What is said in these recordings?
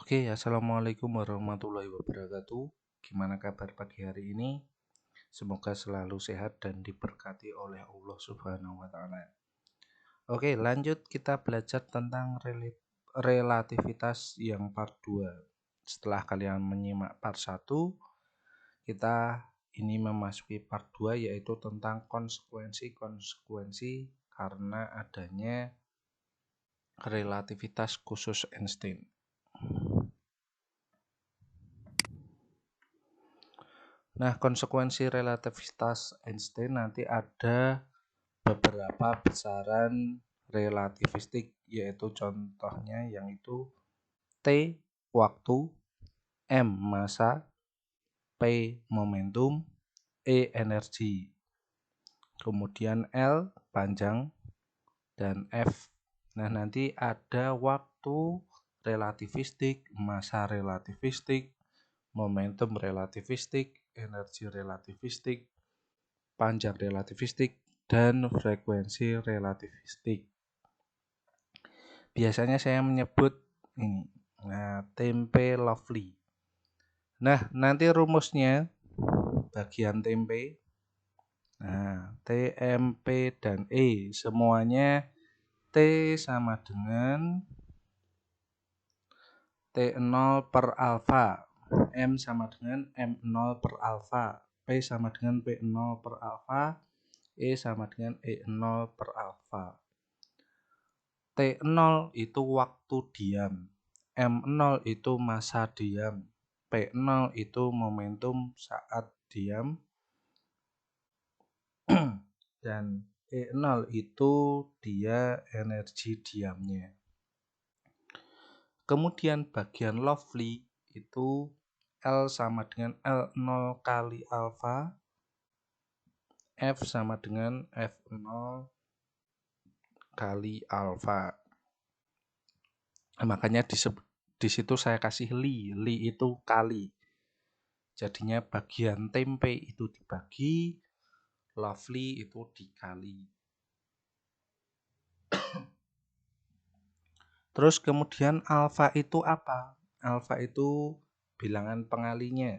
Oke, assalamualaikum warahmatullahi wabarakatuh. Gimana kabar pagi hari ini? Semoga selalu sehat dan diberkati oleh Allah Subhanahu wa Ta'ala. Oke, lanjut kita belajar tentang relativitas yang part 2. Setelah kalian menyimak part 1, kita ini memasuki part 2, yaitu tentang konsekuensi-konsekuensi karena adanya relativitas khusus Einstein. Nah, konsekuensi relativitas Einstein nanti ada beberapa besaran relativistik, yaitu contohnya yang itu T waktu, M massa, P momentum, E energi, kemudian L panjang, dan F. Nah, nanti ada waktu relativistik, massa relativistik, momentum relativistik, energi relativistik, panjang relativistik, dan frekuensi relativistik. Biasanya saya menyebut ini, tempe lovely. Nah, nanti rumusnya bagian tempe, T, M, P, dan E semuanya T sama dengan T0 per alfa, M sama dengan M0 per alfa, P sama dengan P0 per alfa, E sama dengan E0 per alfa. T0 itu waktu diam, M0 itu massa diam, P0 itu momentum saat diam, dan E0 itu dia energi diamnya. Kemudian bagian lovely itu L sama dengan L0 kali alfa, F sama dengan F0 kali alfa. Makanya di situ saya kasih li itu kali. Jadinya bagian tempe itu dibagi, lovely itu dikali. Terus kemudian alfa itu apa? Alfa itu bilangan pengalinya,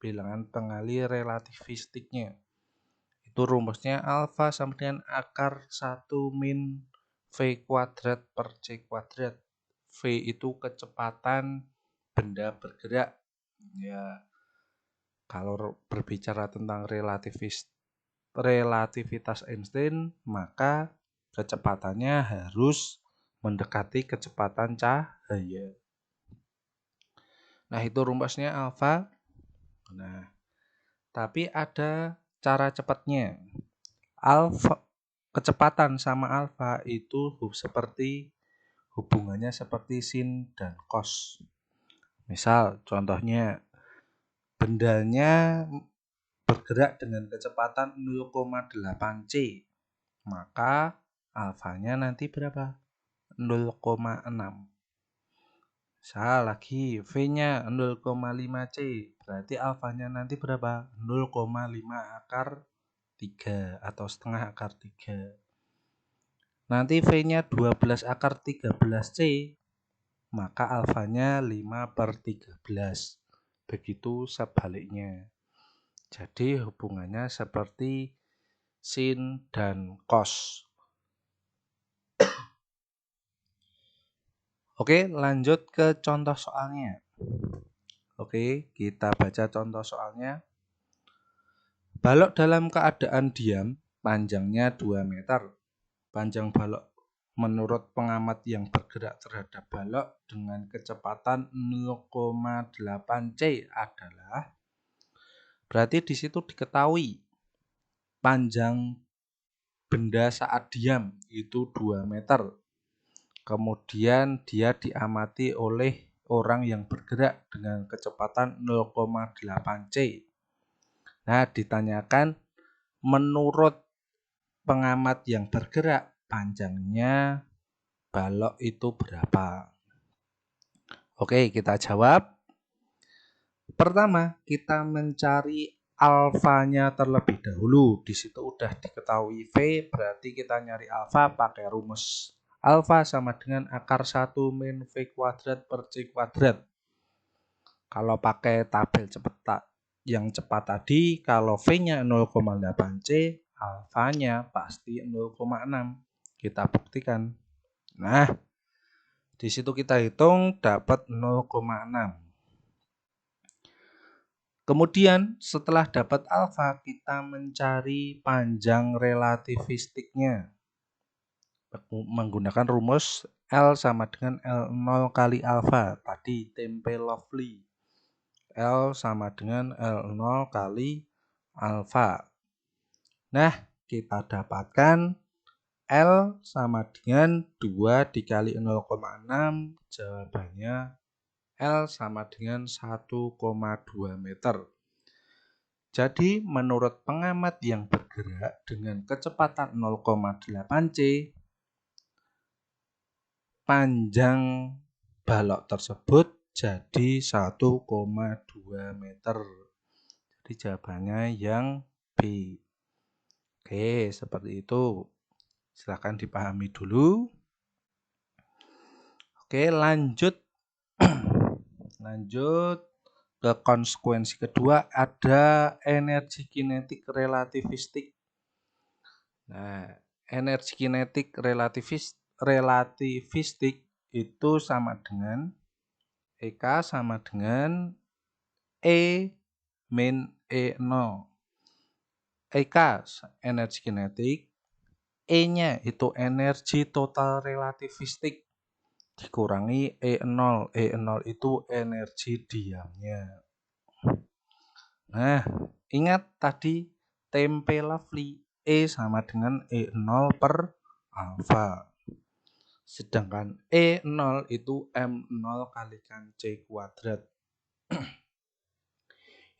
bilangan pengali relativistiknya. Itu rumusnya alfa sama dengan akar 1 min V kuadrat per C kuadrat. V itu kecepatan benda bergerak. Ya, kalau berbicara tentang relativitas Einstein, maka kecepatannya harus mendekati kecepatan cahaya. Nah, itu rumusnya alfa. Nah, tapi ada cara cepatnya. Alfa, kecepatan sama alfa itu hubungannya seperti sin dan cos. Misal contohnya bendanya bergerak dengan kecepatan 0,8 C, maka alfanya nanti berapa? 0,6. Misal lagi V-nya 0,5 C, berarti alfanya nanti berapa? 0,5 akar 3 atau setengah akar 3. Nanti V-nya 12 akar 13 C, maka alfanya 5 per 13. Begitu sebaliknya. Jadi hubungannya seperti sin dan cos. Oke, lanjut ke contoh soalnya. Oke, kita baca contoh soalnya. Balok dalam keadaan diam, panjangnya 2 meter. Panjang balok menurut pengamat yang bergerak terhadap balok dengan kecepatan 0,8 C adalah, berarti di situ diketahui panjang benda saat diam itu 2 meter. Kemudian dia diamati oleh orang yang bergerak dengan kecepatan 0,8 C. Nah, ditanyakan menurut pengamat yang bergerak panjangnya balok itu berapa? Oke, kita jawab. Pertama, kita mencari alfanya terlebih dahulu. Di situ udah diketahui V, berarti kita nyari alfa pakai rumus alfa sama dengan akar 1 min V kuadrat per C kuadrat. Kalau pakai tabel yang cepat tadi, kalau V-nya 0,8C, alfanya pasti 0,6. Kita buktikan. Nah, di situ kita hitung dapat 0,6. Kemudian setelah dapat alfa, kita mencari panjang relativistiknya menggunakan rumus L sama dengan L0 kali alfa. Tadi tempe lovely. L sama dengan L0 kali alfa. Nah, kita dapatkan L sama dengan 2 dikali 0,6. Jawabannya L sama dengan 1,2 meter. Jadi menurut pengamat yang bergerak dengan kecepatan 0,8C, panjang balok tersebut jadi 1,2 meter. Jadi jawabannya yang B. Oke, seperti itu. Silakan dipahami dulu. Oke, lanjut. Lanjut ke konsekuensi kedua, ada energi kinetik relativistik. Nah, energi kinetik relativistik itu sama dengan EK sama dengan E min E0. EK energi kinetik, E-nya itu energi total relativistik dikurangi E0. E0 itu energi diamnya. Nah, ingat tadi tempe lovely, E sama dengan E0 per alfa. Sedangkan E0 itu M0 kalikan C kuadrat.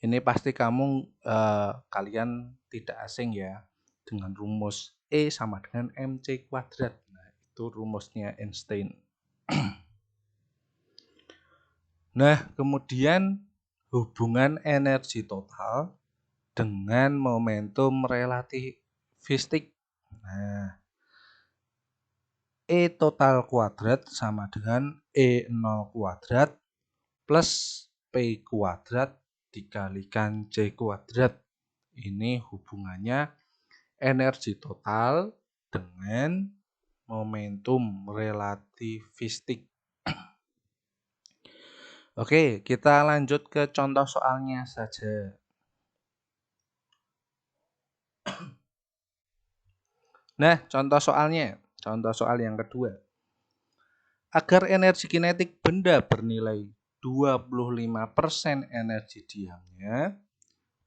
Ini pasti kalian tidak asing ya dengan rumus E sama dengan MC kuadrat. Nah, itu rumusnya Einstein. Nah, kemudian hubungan energi total dengan momentum relativistik. Nah, E total kuadrat sama dengan E0 kuadrat plus P kuadrat dikalikan C kuadrat. Ini hubungannya energi total dengan momentum relativistik. Oke, kita lanjut ke contoh soalnya saja. Nah, contoh soal yang kedua. Agar energi kinetik benda bernilai 25% energi diamnya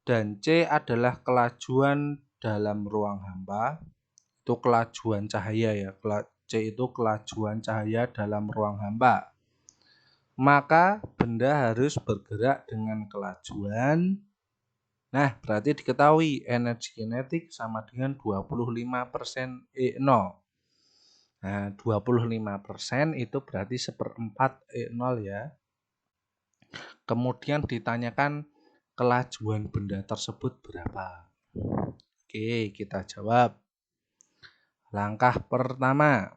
dan C adalah kelajuan dalam ruang hampa. Itu kelajuan cahaya ya. C itu kelajuan cahaya dalam ruang hampa. Maka benda harus bergerak dengan kelajuan. Nah, berarti diketahui energi kinetik sama dengan 25% E0. Nah, 25% itu berarti 1/4 E0 ya. Kemudian ditanyakan kelajuan benda tersebut berapa. Oke, kita jawab. Langkah pertama.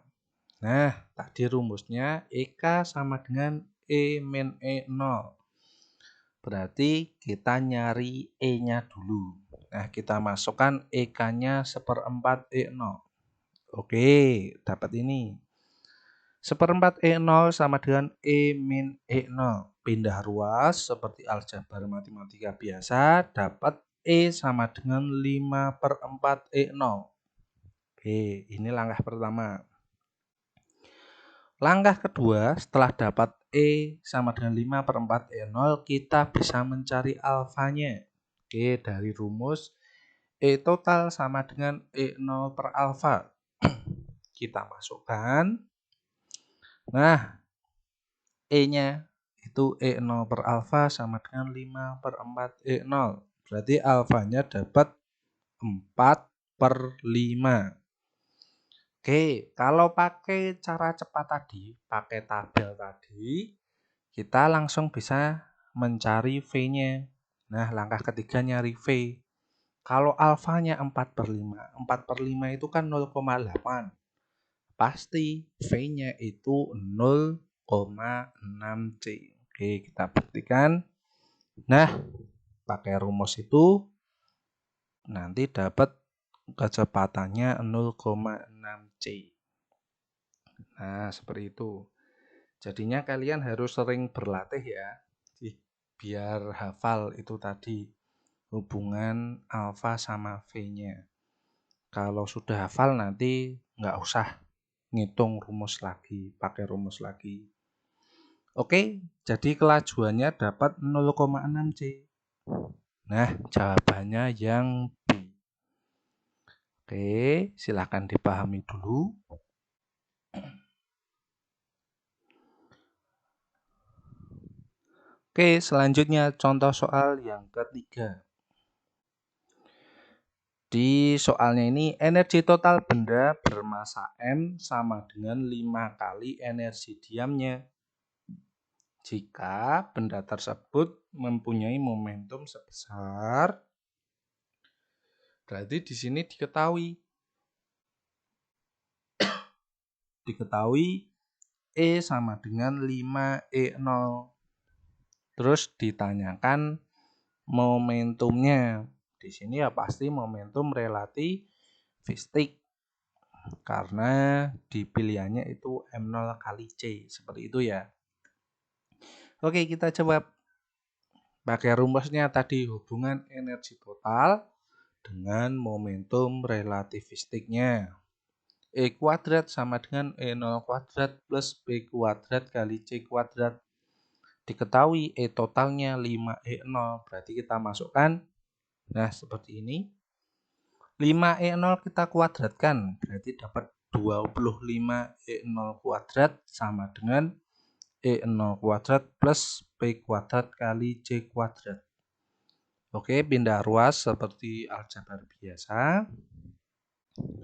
Nah, tadi rumusnya EK sama dengan E min E0. Berarti kita nyari E-nya dulu. Nah, kita masukkan EK-nya 1/4 E0. Oke, dapat ini. 1/4 E0 sama dengan E min E0. Pindah ruas seperti aljabar matematika biasa, dapat E sama dengan 5/4 E0. Oke, ini langkah pertama. Langkah kedua, setelah dapat E sama dengan 5/4 E0, kita bisa mencari alfanya. Oke, dari rumus E total sama dengan E0 per alfa. Kita masukkan. Nah, E-nya itu E0 per alfa sama dengan 5/4 E0. Berarti alfanya dapat 4/5. Oke, kalau pakai cara cepat tadi, pakai tabel tadi, kita langsung bisa mencari V-nya. Nah, langkah ketiga nyari V. Kalau alfanya 4/5, 4/5 itu kan 0,8. Pasti V-nya itu 0,6C. Oke, kita buktikan. Nah, pakai rumus itu nanti dapat kecepatannya 0,6 C. Nah, seperti itu. Jadinya kalian harus sering berlatih ya, biar hafal itu tadi hubungan alfa sama V-nya. Kalau sudah hafal nanti nggak usah ngitung rumus lagi, pakai rumus lagi. Oke, jadi kelajuannya dapat 0,6 C. Nah, jawabannya yang B. Oke, silahkan dipahami dulu. Oke, selanjutnya contoh soal yang ketiga. Di soalnya ini, energi total benda bermasa M sama dengan 5 kali energi diamnya. Jika benda tersebut mempunyai momentum sebesar, berarti di sini diketahui E sama dengan 5E0. Terus ditanyakan momentumnya. Di sini ya pasti momentum relativistik. Karena di pilihannya itu M0 kali C. Seperti itu ya. Oke, kita jawab. Pakai rumusnya tadi hubungan energi total dengan momentum relativistiknya. E kuadrat sama dengan E0 kuadrat plus B kuadrat kali C kuadrat. Diketahui E totalnya 5E0, berarti kita masukkan, nah seperti ini. 5E0 kita kuadratkan, berarti dapat 25E0 kuadrat sama dengan E0 kuadrat plus B kuadrat kali C kuadrat. Oke, pindah ruas seperti aljabar biasa.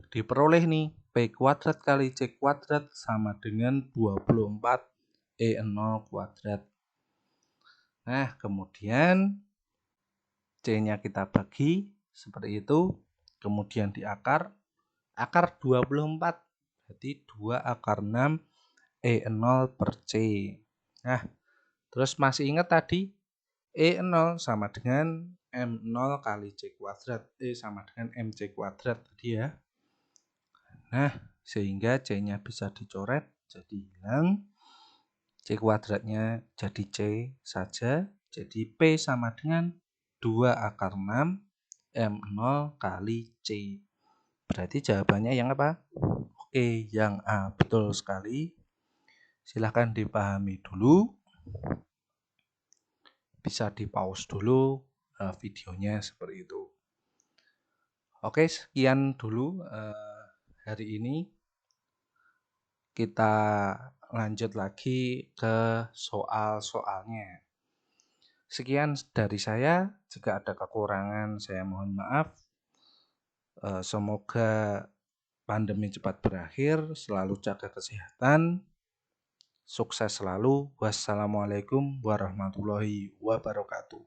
Diperoleh nih, P kuadrat kali C kuadrat sama dengan 24 E0 kuadrat. Nah, kemudian C-nya kita bagi seperti itu. Kemudian di akar 24. Berarti 2 akar 6 E0 per C. Nah, terus masih ingat tadi E0 sama dengan M0 kali C kuadrat. E sama dengan MC kuadrat tadi ya. Nah, sehingga C-nya bisa dicoret jadi hilang. C kuadratnya jadi C saja. Jadi P sama dengan 2 akar 6 M0 kali C. Berarti jawabannya yang apa? Oke, yang A. Betul sekali. Silahkan dipahami dulu. Bisa di pause dulu videonya seperti itu. Oke, sekian dulu hari ini. Kita lanjut lagi ke soal-soalnya. Sekian dari saya. Jika ada kekurangan, saya mohon maaf. Semoga pandemi cepat berakhir. Selalu jaga kesehatan. Sukses selalu. Wassalamualaikum warahmatullahi wabarakatuh.